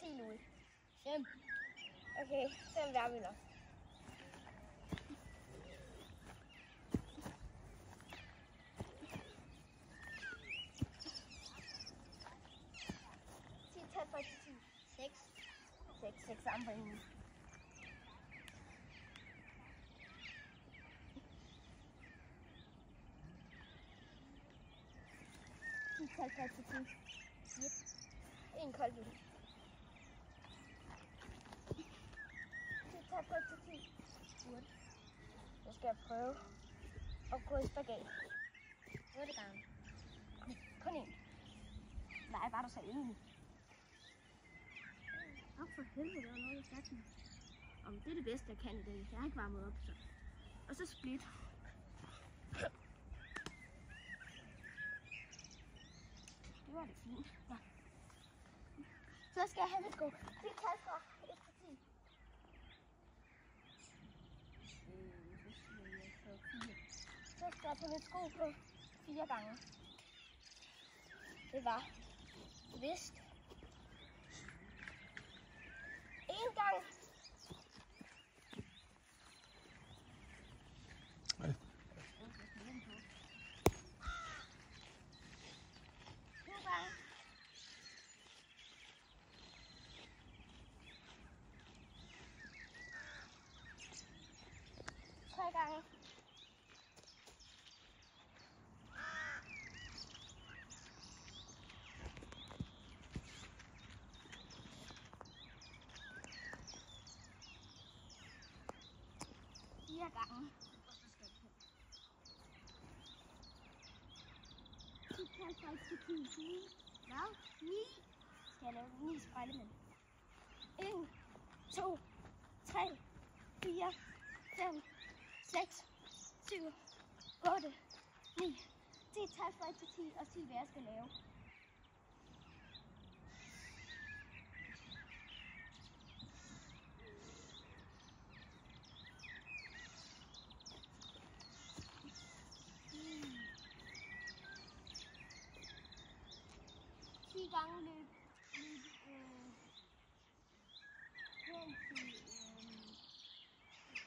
10, Louis. 5. Okay, 5 værmøller. Tag for 10. 6 sammen på en. Tag for 10. En kold øl. Tag for 10. Nu skal jeg prøve at gå i spagat. 8 gange. Kun en. Nej, bare du så enig. For helvede, det var noget, jeg sagde. Det er det bedste, jeg kan i dag. Jeg har ikke varmet op, så. Og så split. Det var det fint. Ja. Så skal jeg have mit sko. Det kan fra 1 til 10. Så skal jeg på mit sko på 4 gange. Det var vist. En gang. Nej. 2 gange. 3 gange. 4 gange. Og så skal jeg Hvad? 9. Skal jeg lave 9 spejlemænd? 1, 2, 3, 4, 5, 6, 7, 8, 9. 10 tal fra 1 til 10 og 10 hvad jeg skal lave. Gange løb hen til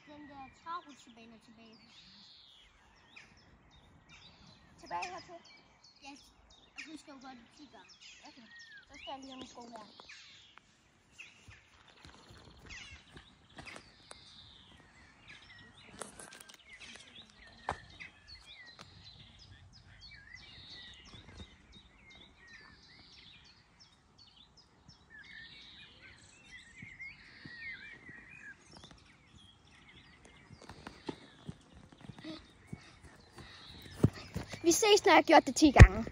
den der travrutsjebane tilbage. Tilbage hertil? Ja, og du skal jo gøre det 10 gange. Okay, så skal jeg lige have min sko her. Vi ses, når jeg har gjort det 10 gange.